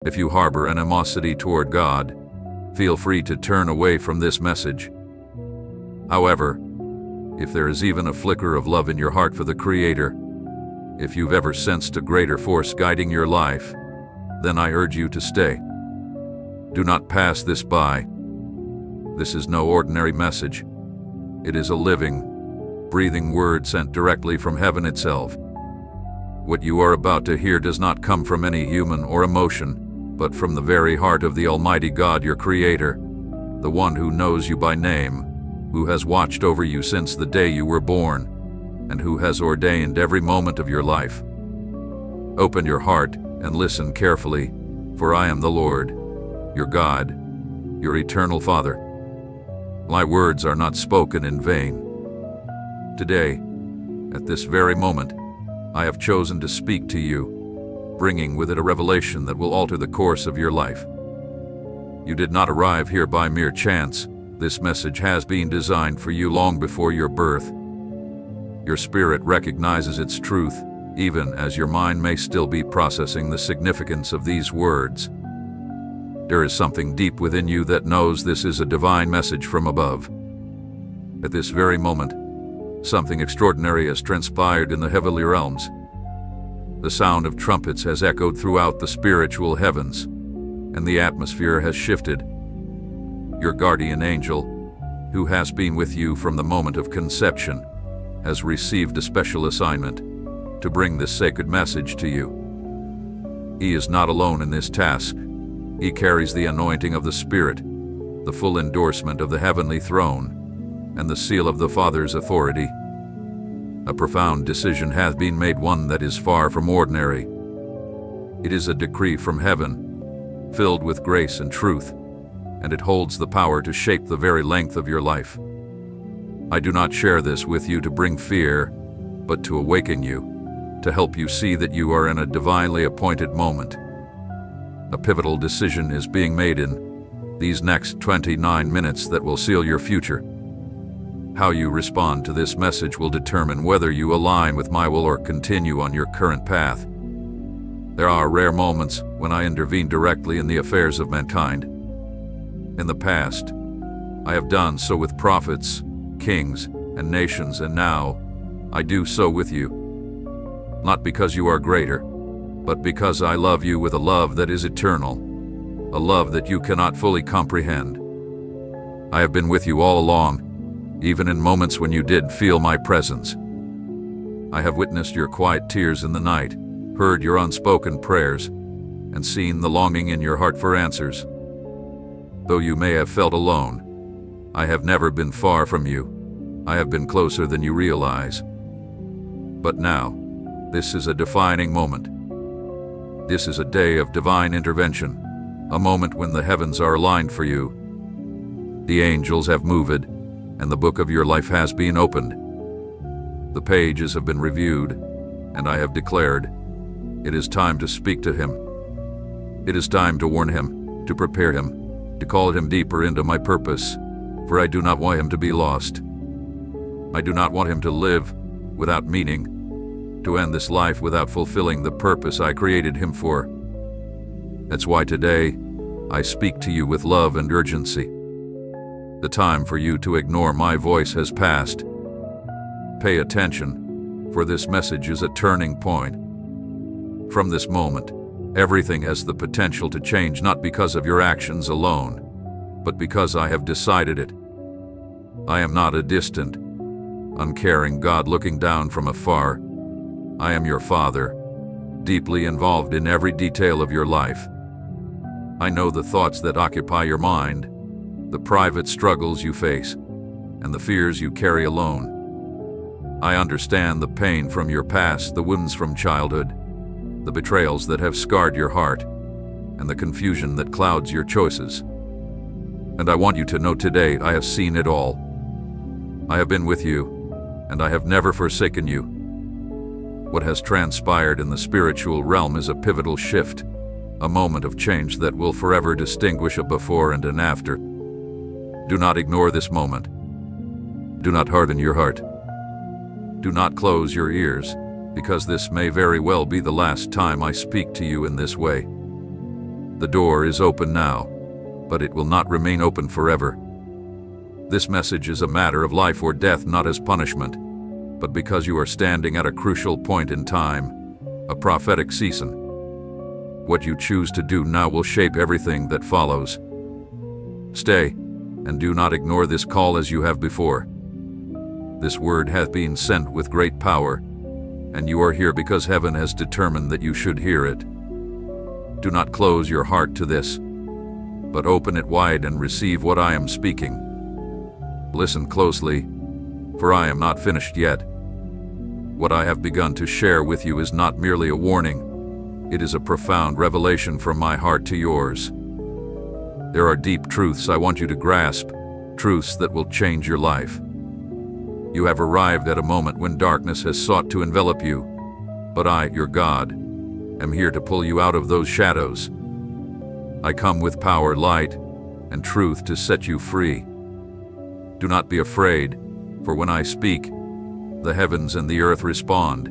If you harbor animosity toward God, feel free to turn away from this message. However, if there is even a flicker of love in your heart for the Creator, if you've ever sensed a greater force guiding your life, then I urge you to stay. Do not pass this by. This is no ordinary message. It is a living, breathing word sent directly from heaven itself. What you are about to hear does not come from any human or emotion, but from the very heart of the Almighty God, your Creator, the one who knows you by name, who has watched over you since the day you were born, and who has ordained every moment of your life. Open your heart and listen carefully, for I am the Lord, your God, your eternal Father. My words are not spoken in vain. Today, at this very moment, I have chosen to speak to you, bringing with it a revelation that will alter the course of your life. You did not arrive here by mere chance. This message has been designed for you long before your birth. Your spirit recognizes its truth, even as your mind may still be processing the significance of these words. There is something deep within you that knows this is a divine message from above. At this very moment, something extraordinary has transpired in the heavenly realms. The sound of trumpets has echoed throughout the spiritual heavens, and the atmosphere has shifted. Your guardian angel, who has been with you from the moment of conception, has received a special assignment to bring this sacred message to you. He is not alone in this task. He carries the anointing of the Spirit, the full endorsement of the heavenly throne, and the seal of the Father's authority. A profound decision hath been made, one that is far from ordinary. It is a decree from heaven, filled with grace and truth, and it holds the power to shape the very length of your life. I do not share this with you to bring fear, but to awaken you, to help you see that you are in a divinely appointed moment. A pivotal decision is being made in these next 29 minutes that will seal your future. How you respond to this message will determine whether you align with my will or continue on your current path. There are rare moments when I intervene directly in the affairs of mankind. In the past, I have done so with prophets, kings, and nations, and now I do so with you. Not because you are greater, but because I love you with a love that is eternal, a love that you cannot fully comprehend. I have been with you all along, even in moments when you did feel my presence. I have witnessed your quiet tears in the night, heard your unspoken prayers, and seen the longing in your heart for answers. Though you may have felt alone, I have never been far from you. I have been closer than you realize. But now, this is a defining moment. This is a day of divine intervention, a moment when the heavens are aligned for you. The angels have moved, and the book of your life has been opened. The pages have been reviewed, and I have declared, it is time to speak to him. It is time to warn him, to prepare him, to call him deeper into my purpose, for I do not want him to be lost. I do not want him to live without meaning, to end this life without fulfilling the purpose I created him for. That's why today, I speak to you with love and urgency. The time for you to ignore my voice has passed. Pay attention, for this message is a turning point. From this moment, everything has the potential to change, not because of your actions alone, but because I have decided it. I am not a distant, uncaring God looking down from afar. I am your Father, deeply involved in every detail of your life. I know the thoughts that occupy your mind, the private struggles you face, and the fears you carry alone. I understand the pain from your past, the wounds from childhood, the betrayals that have scarred your heart, and the confusion that clouds your choices. And I want you to know today I have seen it all. I have been with you, and I have never forsaken you. What has transpired in the spiritual realm is a pivotal shift, a moment of change that will forever distinguish a before and an after. Do not ignore this moment. Do not harden your heart. Do not close your ears, because this may very well be the last time I speak to you in this way. The door is open now, but it will not remain open forever. This message is a matter of life or death, not as punishment, but because you are standing at a crucial point in time, a prophetic season. What you choose to do now will shape everything that follows. Stay, and do not ignore this call as you have before. This word hath been sent with great power, and you are here because heaven has determined that you should hear it. Do not close your heart to this, but open it wide and receive what I am speaking. Listen closely, for I am not finished yet. What I have begun to share with you is not merely a warning, it is a profound revelation from my heart to yours. There are deep truths I want you to grasp, truths that will change your life. You have arrived at a moment when darkness has sought to envelop you, but I, your God, am here to pull you out of those shadows. I come with power, light, and truth to set you free. Do not be afraid, for when I speak, the heavens and the earth respond.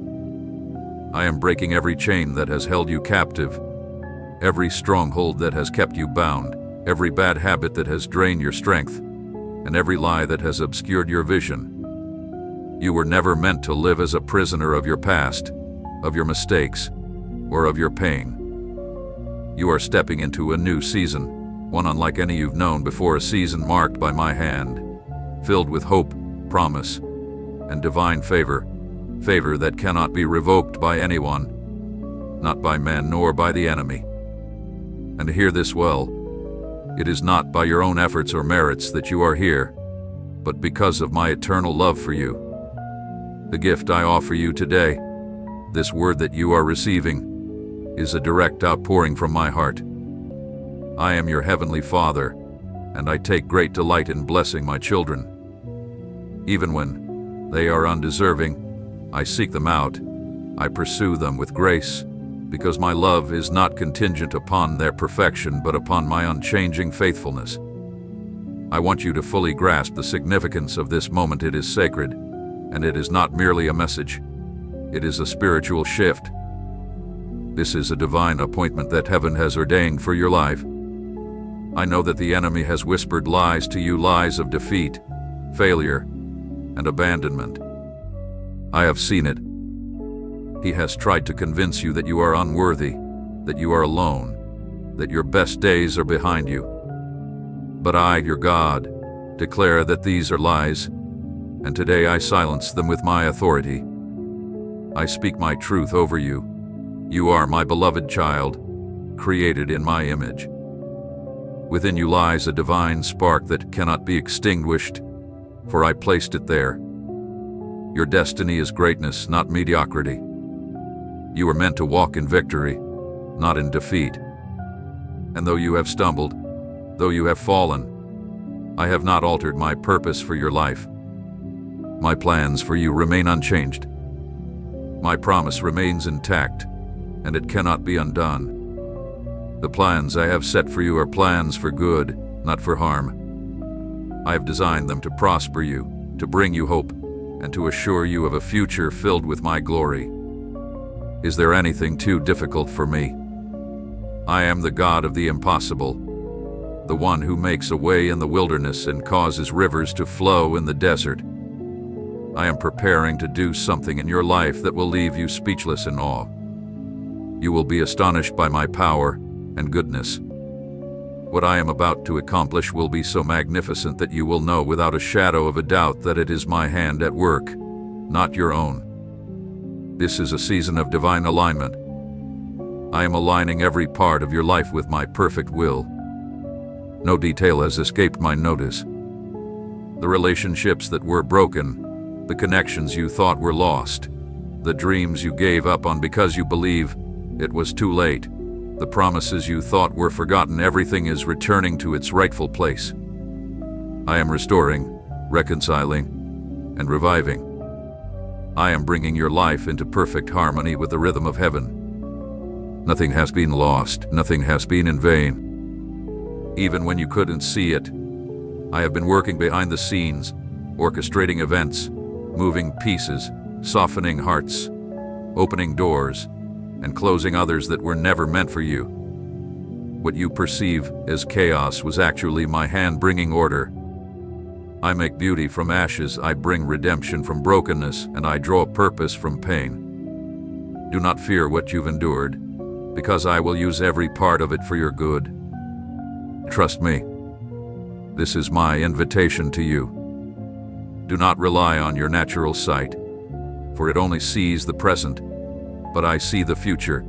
I am breaking every chain that has held you captive, every stronghold that has kept you bound, every bad habit that has drained your strength, and every lie that has obscured your vision. You were never meant to live as a prisoner of your past, of your mistakes, or of your pain. You are stepping into a new season, one unlike any you've known before, a season marked by my hand, filled with hope, promise, and divine favor, favor that cannot be revoked by anyone, not by men nor by the enemy. And hear this well, it is not by your own efforts or merits that you are here, but because of my eternal love for you. The gift I offer you today, this word that you are receiving, is a direct outpouring from my heart. I am your heavenly Father, and I take great delight in blessing my children. Even when they are undeserving, I seek them out. I pursue them with grace, because my love is not contingent upon their perfection but upon my unchanging faithfulness. I want you to fully grasp the significance of this moment. It is sacred, and it is not merely a message. It is a spiritual shift. This is a divine appointment that heaven has ordained for your life. I know that the enemy has whispered lies to you, lies of defeat, failure, and abandonment. I have seen it. He has tried to convince you that you are unworthy, that you are alone, that your best days are behind you. But I, your God, declare that these are lies, and today I silence them with my authority. I speak my truth over you. You are my beloved child, created in my image. Within you lies a divine spark that cannot be extinguished, for I placed it there. Your destiny is greatness, not mediocrity. You are meant to walk in victory, not in defeat. And though you have stumbled, though you have fallen, I have not altered my purpose for your life. My plans for you remain unchanged. My promise remains intact, and it cannot be undone. The plans I have set for you are plans for good, not for harm. I have designed them to prosper you, to bring you hope, and to assure you of a future filled with my glory. Is there anything too difficult for me? I am the God of the impossible, the one who makes a way in the wilderness and causes rivers to flow in the desert. I am preparing to do something in your life that will leave you speechless in awe. You will be astonished by my power and goodness. What I am about to accomplish will be so magnificent that you will know without a shadow of a doubt that it is my hand at work, not your own. This is a season of divine alignment. I am aligning every part of your life with my perfect will. No detail has escaped my notice. The relationships that were broken, the connections you thought were lost, the dreams you gave up on because you believe it was too late, the promises you thought were forgotten, everything is returning to its rightful place. I am restoring, reconciling, and reviving. I am bringing your life into perfect harmony with the rhythm of heaven. Nothing has been lost, nothing has been in vain. Even when you couldn't see it, I have been working behind the scenes, orchestrating events, moving pieces, softening hearts, opening doors, and closing others that were never meant for you. What you perceive as chaos was actually my hand bringing order. I make beauty from ashes, I bring redemption from brokenness, and I draw purpose from pain. Do not fear what you've endured, because I will use every part of it for your good. Trust me. This is my invitation to you. Do not rely on your natural sight, for it only sees the present, but I see the future.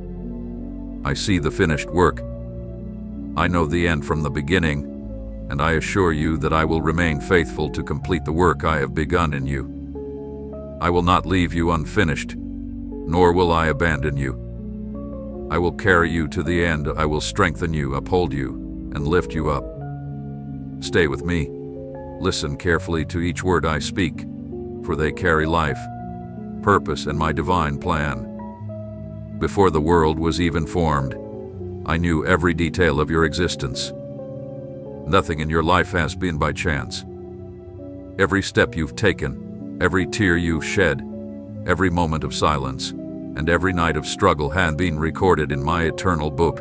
I see the finished work. I know the end from the beginning, and I assure you that I will remain faithful to complete the work I have begun in you. I will not leave you unfinished, nor will I abandon you. I will carry you to the end. I will strengthen you, uphold you, and lift you up. Stay with me. Listen carefully to each word I speak, for they carry life, purpose, and my divine plan. Before the world was even formed, I knew every detail of your existence. Nothing in your life has been by chance. Every step you've taken, every tear you've shed, every moment of silence, and every night of struggle had been recorded in my eternal book.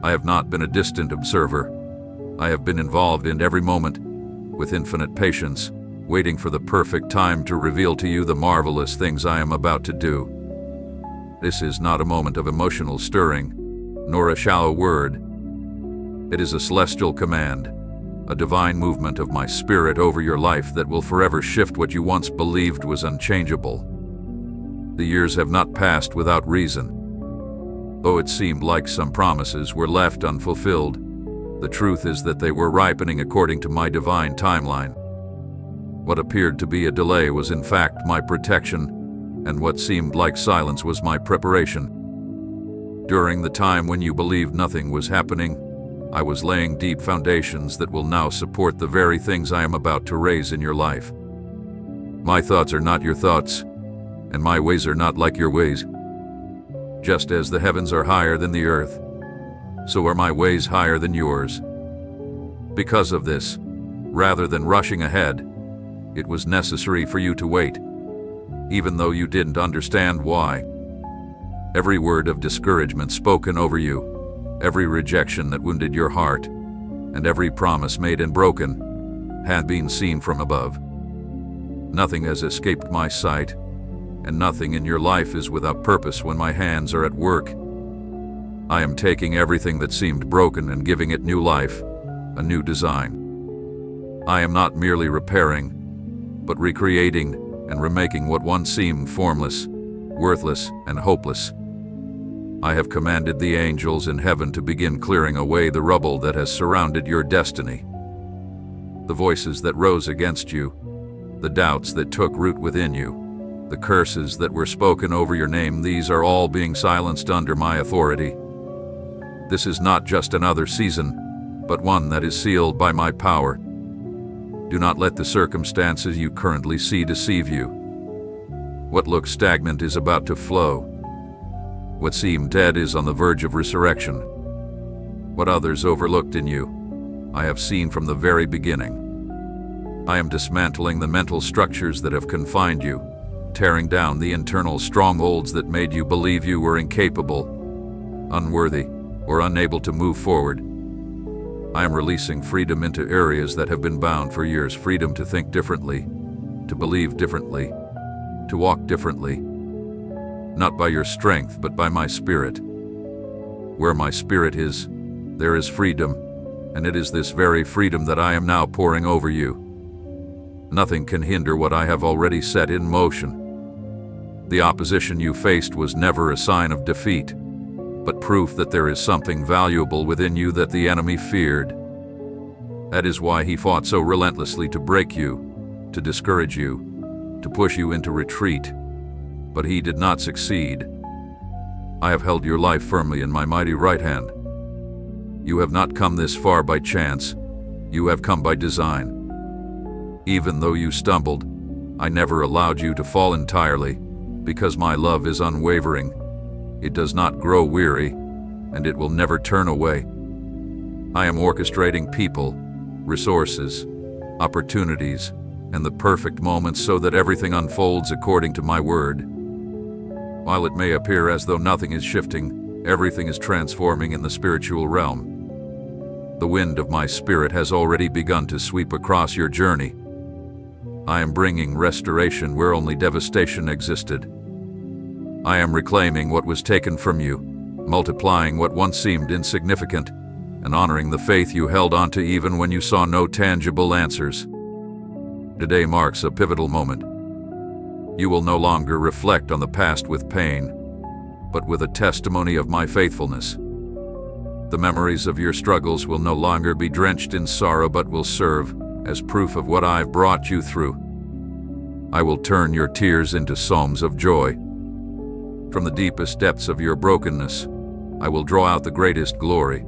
I have not been a distant observer. I have been involved in every moment, with infinite patience, waiting for the perfect time to reveal to you the marvelous things I am about to do. This is not a moment of emotional stirring, nor a shallow word. It is a celestial command, a divine movement of my spirit over your life that will forever shift what you once believed was unchangeable. The years have not passed without reason. Though it seemed like some promises were left unfulfilled, the truth is that they were ripening according to my divine timeline. What appeared to be a delay was in fact my protection, and what seemed like silence was my preparation. During the time when you believed nothing was happening, I was laying deep foundations that will now support the very things I am about to raise in your life. My thoughts are not your thoughts, and my ways are not like your ways. Just as the heavens are higher than the earth, so are my ways higher than yours. Because of this, rather than rushing ahead, it was necessary for you to wait, even though you didn't understand why. Every word of discouragement spoken over you, every rejection that wounded your heart, and every promise made and broken, had been seen from above. Nothing has escaped my sight, and nothing in your life is without purpose when my hands are at work. I am taking everything that seemed broken and giving it new life, a new design. I am not merely repairing, but recreating and remaking what once seemed formless, worthless, and hopeless. I have commanded the angels in heaven to begin clearing away the rubble that has surrounded your destiny. The voices that rose against you, the doubts that took root within you, the curses that were spoken over your name, these are all being silenced under my authority. This is not just another season, but one that is sealed by my power. Do not let the circumstances you currently see deceive you. What looks stagnant is about to flow. What seemed dead is on the verge of resurrection. What others overlooked in you, I have seen from the very beginning. I am dismantling the mental structures that have confined you, tearing down the internal strongholds that made you believe you were incapable, unworthy, or unable to move forward. I am releasing freedom into areas that have been bound for years, freedom to think differently, to believe differently, to walk differently, not by your strength, but by my spirit. Where my spirit is, there is freedom, and it is this very freedom that I am now pouring over you. Nothing can hinder what I have already set in motion. The opposition you faced was never a sign of defeat, but proof that there is something valuable within you that the enemy feared. That is why he fought so relentlessly to break you, to discourage you, to push you into retreat. But he did not succeed. I have held your life firmly in my mighty right hand. You have not come this far by chance. You have come by design. Even though you stumbled, I never allowed you to fall entirely, because my love is unwavering. It does not grow weary, and it will never turn away. I am orchestrating people, resources, opportunities, and the perfect moments so that everything unfolds according to my word. While it may appear as though nothing is shifting, Everything is transforming in the spiritual realm. The wind of my spirit has already begun to sweep across your journey. I am bringing restoration where only devastation existed. I am reclaiming what was taken from you, multiplying what once seemed insignificant, and honoring the faith you held onto even when you saw no tangible answers. Today marks a pivotal moment. You will no longer reflect on the past with pain, but with a testimony of my faithfulness. The memories of your struggles will no longer be drenched in sorrow but will serve as proof of what I've brought you through. I will turn your tears into psalms of joy. From the deepest depths of your brokenness, I will draw out the greatest glory.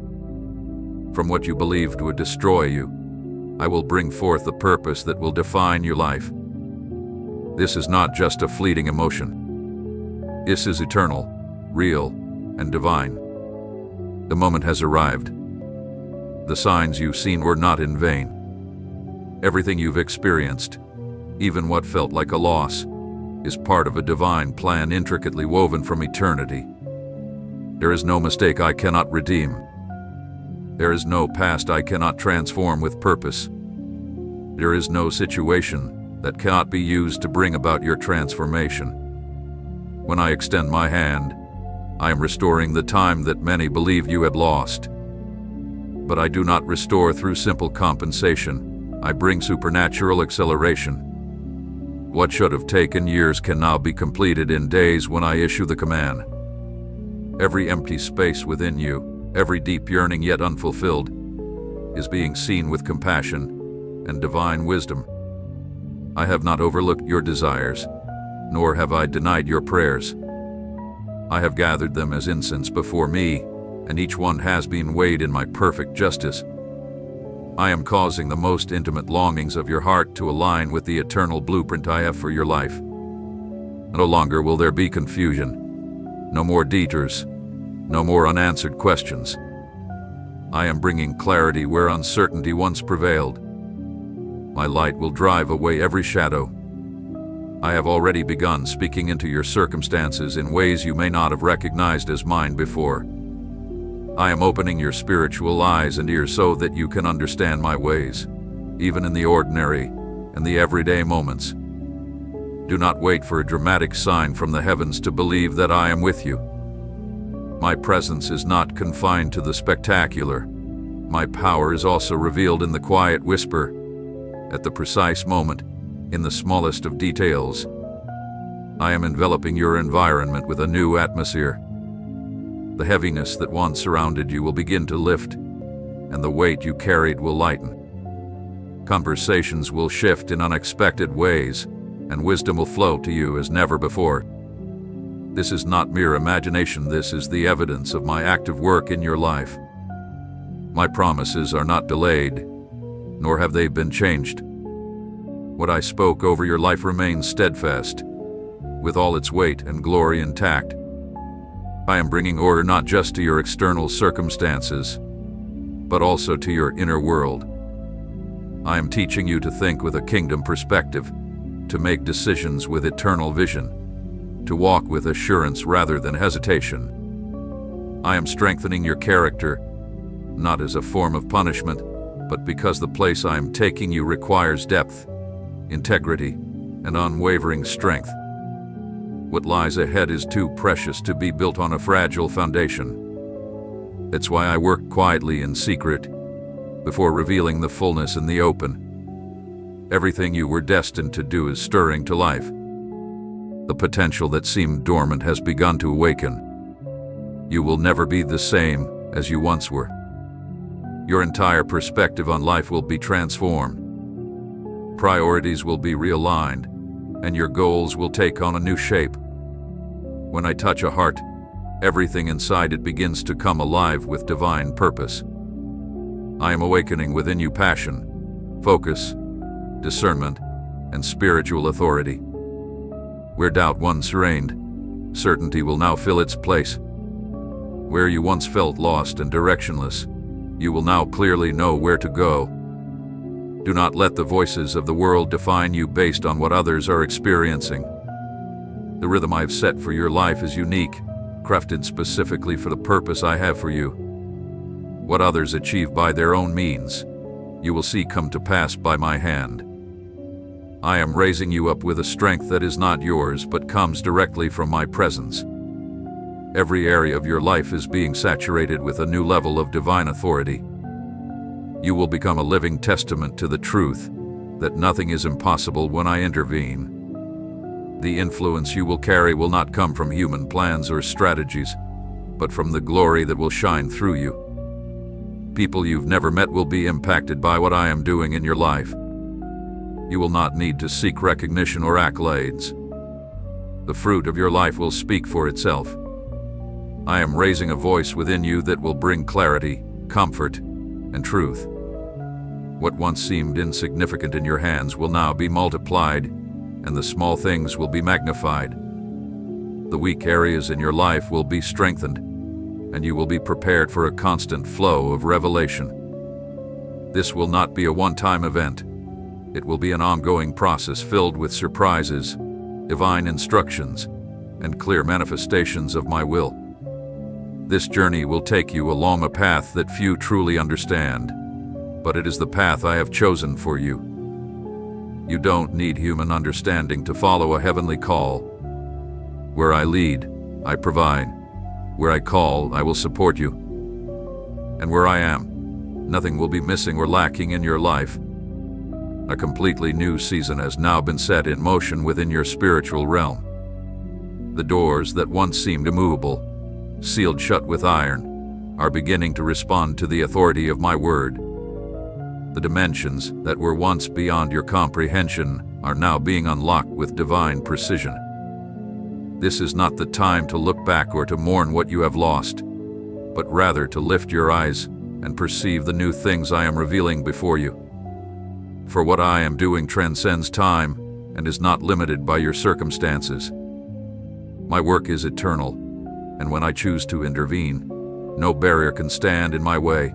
From what you believed would destroy you, I will bring forth the purpose that will define your life. This is not just a fleeting emotion. This is eternal, real, and divine. The moment has arrived. The signs you've seen were not in vain. Everything you've experienced, even what felt like a loss, is part of a divine plan intricately woven from eternity. There is no mistake I cannot redeem. There is no past I cannot transform with purpose. There is no situation that cannot be used to bring about your transformation. When I extend my hand, I am restoring the time that many believed you had lost. But I do not restore through simple compensation. I bring supernatural acceleration. What should have taken years can now be completed in days when I issue the command. Every empty space within you, every deep yearning yet unfulfilled, is being seen with compassion and divine wisdom. I have not overlooked your desires, nor have I denied your prayers. I have gathered them as incense before me, and each one has been weighed in my perfect justice. I am causing the most intimate longings of your heart to align with the eternal blueprint I have for your life. No longer will there be confusion, no more detours, no more unanswered questions. I am bringing clarity where uncertainty once prevailed. My light will drive away every shadow. I have already begun speaking into your circumstances in ways you may not have recognized as mine before. I am opening your spiritual eyes and ears so that you can understand my ways, even in the ordinary and the everyday moments. Do not wait for a dramatic sign from the heavens to believe that I am with you. My presence is not confined to the spectacular. My power is also revealed in the quiet whisper, at the precise moment, in the smallest of details. I am enveloping your environment with a new atmosphere. The heaviness that once surrounded you will begin to lift, and the weight you carried will lighten. Conversations will shift in unexpected ways, and wisdom will flow to you as never before. This is not mere imagination, this is the evidence of my active work in your life. My promises are not delayed, nor have they been changed. What I spoke over your life remains steadfast, with all its weight and glory intact. I am bringing order not just to your external circumstances, but also to your inner world. I am teaching you to think with a kingdom perspective, to make decisions with eternal vision, to walk with assurance rather than hesitation. I am strengthening your character, not as a form of punishment, but because the place I am taking you requires depth, integrity, and unwavering strength. What lies ahead is too precious to be built on a fragile foundation. That's why I work quietly in secret, before revealing the fullness in the open. Everything you were destined to do is stirring to life. The potential that seemed dormant has begun to awaken. You will never be the same as you once were. Your entire perspective on life will be transformed. Priorities will be realigned, and your goals will take on a new shape. When I touch a heart, everything inside it begins to come alive with divine purpose. I am awakening within you passion, focus, discernment, and spiritual authority. Where doubt once reigned, certainty will now fill its place. Where you once felt lost and directionless, you will now clearly know where to go. Do not let the voices of the world define you based on what others are experiencing. The rhythm I've set for your life is unique, crafted specifically for the purpose I have for you. What others achieve by their own means, you will see come to pass by my hand. I am raising you up with a strength that is not yours but comes directly from my presence. Every area of your life is being saturated with a new level of divine authority. You will become a living testament to the truth that nothing is impossible when I intervene. The influence you will carry will not come from human plans or strategies, but from the glory that will shine through you. People you've never met will be impacted by what I am doing in your life. You will not need to seek recognition or accolades. The fruit of your life will speak for itself. I am raising a voice within you that will bring clarity, comfort, and truth. What once seemed insignificant in your hands will now be multiplied, and the small things will be magnified. The weak areas in your life will be strengthened, and you will be prepared for a constant flow of revelation. This will not be a one-time event. It will be an ongoing process filled with surprises, divine instructions, and clear manifestations of my will. This journey will take you along a path that few truly understand, but it is the path I have chosen for you. You don't need human understanding to follow a heavenly call. Where I lead, I provide. Where I call, I will support you. And where I am, nothing will be missing or lacking in your life. A completely new season has now been set in motion within your spiritual realm. The doors that once seemed immovable, sealed shut with iron, are beginning to respond to the authority of my word. The dimensions that were once beyond your comprehension are now being unlocked with divine precision. This is not the time to look back or to mourn what you have lost, but rather to lift your eyes and perceive the new things I am revealing before you. For what I am doing transcends time and is not limited by your circumstances. My work is eternal, and when I choose to intervene, no barrier can stand in my way.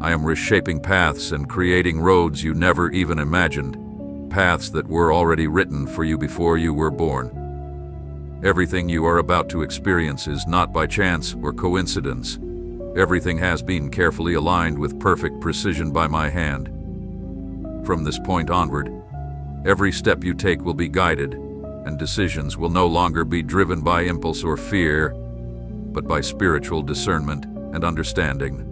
I am reshaping paths and creating roads you never even imagined, paths that were already written for you before you were born. Everything you are about to experience is not by chance or coincidence. Everything has been carefully aligned with perfect precision by my hand. From this point onward, every step you take will be guided, and decisions will no longer be driven by impulse or fear, but by spiritual discernment and understanding.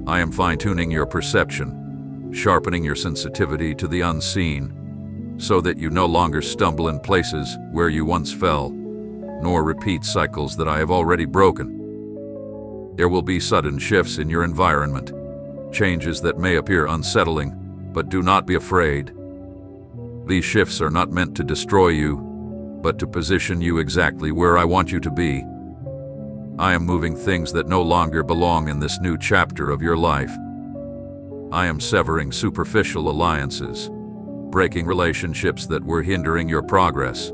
I am fine-tuning your perception, sharpening your sensitivity to the unseen, so that you no longer stumble in places where you once fell, nor repeat cycles that I have already broken. There will be sudden shifts in your environment, changes that may appear unsettling, but do not be afraid. These shifts are not meant to destroy you, but to position you exactly where I want you to be. I am moving things that no longer belong in this new chapter of your life. I am severing superficial alliances, breaking relationships that were hindering your progress,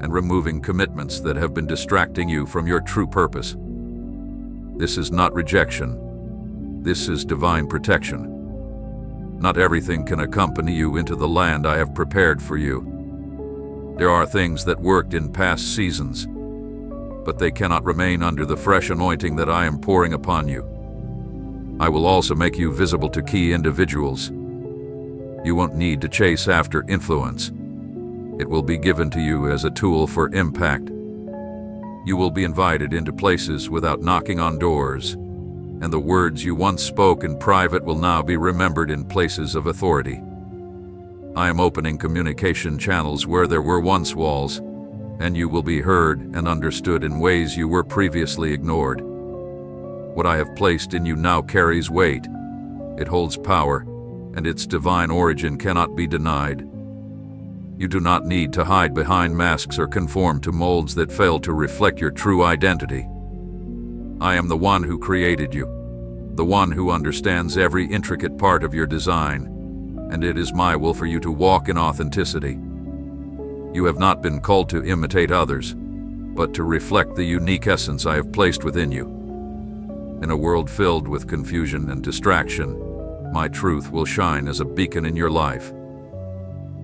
and removing commitments that have been distracting you from your true purpose. This is not rejection. This is divine protection. Not everything can accompany you into the land I have prepared for you. There are things that worked in past seasons, but they cannot remain under the fresh anointing that I am pouring upon you. I will also make you visible to key individuals. You won't need to chase after influence. It will be given to you as a tool for impact. You will be invited into places without knocking on doors, and the words you once spoke in private will now be remembered in places of authority. I am opening communication channels where there were once walls, and you will be heard and understood in ways you were previously ignored. What I have placed in you now carries weight. It holds power, and its divine origin cannot be denied. You do not need to hide behind masks or conform to molds that fail to reflect your true identity. I am the one who created you, the one who understands every intricate part of your design, and it is my will for you to walk in authenticity. You have not been called to imitate others, but to reflect the unique essence I have placed within you. In a world filled with confusion and distraction, my truth will shine as a beacon in your life.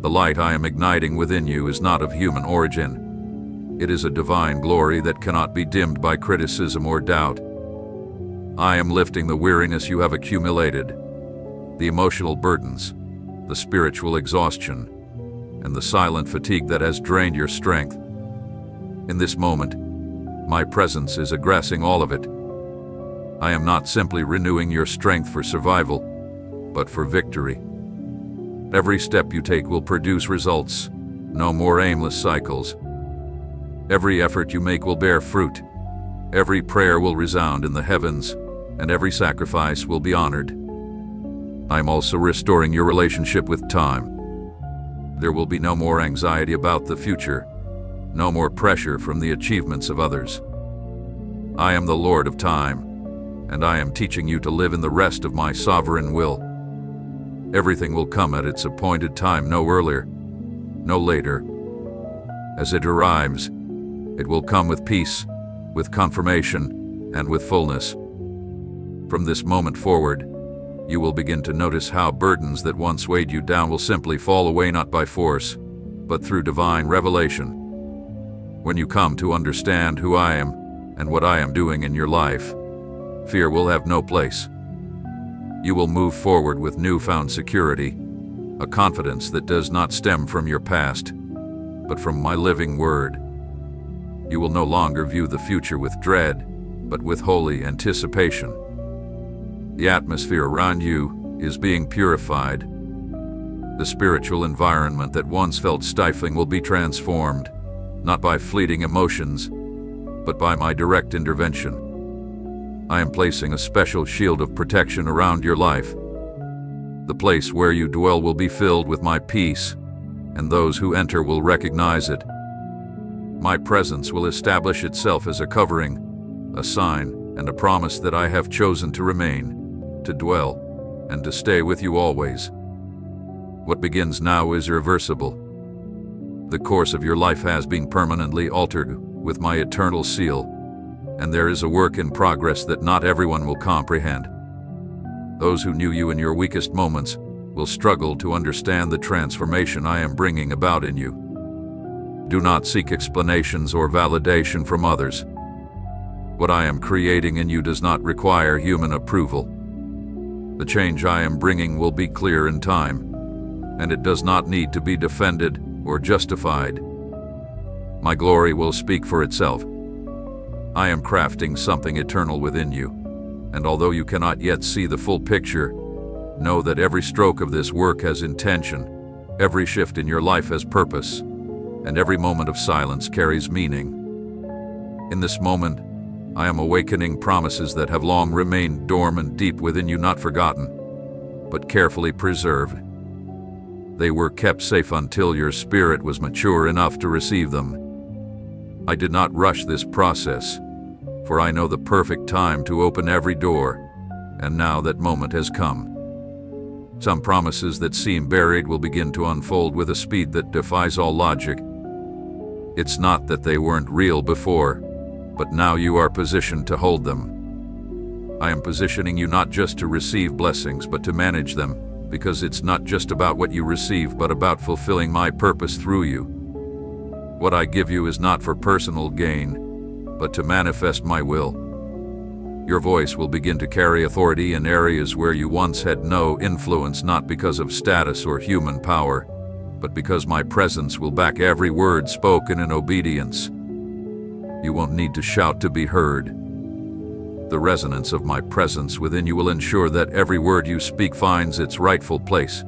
The light I am igniting within you is not of human origin. It is a divine glory that cannot be dimmed by criticism or doubt. I am lifting the weariness you have accumulated, the emotional burdens, the spiritual exhaustion, and the silent fatigue that has drained your strength. In this moment, my presence is aggressing all of it. I am not simply renewing your strength for survival, but for victory. Every step you take will produce results, no more aimless cycles. Every effort you make will bear fruit. Every prayer will resound in the heavens, and every sacrifice will be honored. I am also restoring your relationship with time. There will be no more anxiety about the future, no more pressure from the achievements of others. I am the Lord of time, and I am teaching you to live in the rest of my sovereign will. Everything will come at its appointed time, no earlier, no later. As it arrives, it will come with peace, with confirmation, and with fullness. From this moment forward, you will begin to notice how burdens that once weighed you down will simply fall away, not by force, but through divine revelation. When you come to understand who I am and what I am doing in your life, fear will have no place. You will move forward with newfound security, a confidence that does not stem from your past, but from my living word. You will no longer view the future with dread, but with holy anticipation. The atmosphere around you is being purified. The spiritual environment that once felt stifling will be transformed, not by fleeting emotions, but by my direct intervention. I am placing a special shield of protection around your life. The place where you dwell will be filled with my peace, and those who enter will recognize it. My presence will establish itself as a covering, a sign, and a promise that I have chosen to remain, to dwell, and to stay with you always. What begins now is irreversible. The course of your life has been permanently altered with my eternal seal, and there is a work in progress that not everyone will comprehend. Those who knew you in your weakest moments will struggle to understand the transformation I am bringing about in you. Do not seek explanations or validation from others. What I am creating in you does not require human approval. The change I am bringing will be clear in time, and it does not need to be defended or justified. My glory will speak for itself. I am crafting something eternal within you, and although you cannot yet see the full picture, know that every stroke of this work has intention, every shift in your life has purpose, and every moment of silence carries meaning. In this moment, I am awakening promises that have long remained dormant deep within you, not forgotten, but carefully preserved. They were kept safe until your spirit was mature enough to receive them. I did not rush this process, for I know the perfect time to open every door, and now that moment has come. Some promises that seem buried will begin to unfold with a speed that defies all logic. It's not that they weren't real before, but now you are positioned to hold them. I am positioning you not just to receive blessings, but to manage them, because it's not just about what you receive, but about fulfilling my purpose through you. What I give you is not for personal gain, but to manifest my will. Your voice will begin to carry authority in areas where you once had no influence, not because of status or human power, but because my presence will back every word spoken in obedience. You won't need to shout to be heard. The resonance of my presence within you will ensure that every word you speak finds its rightful place.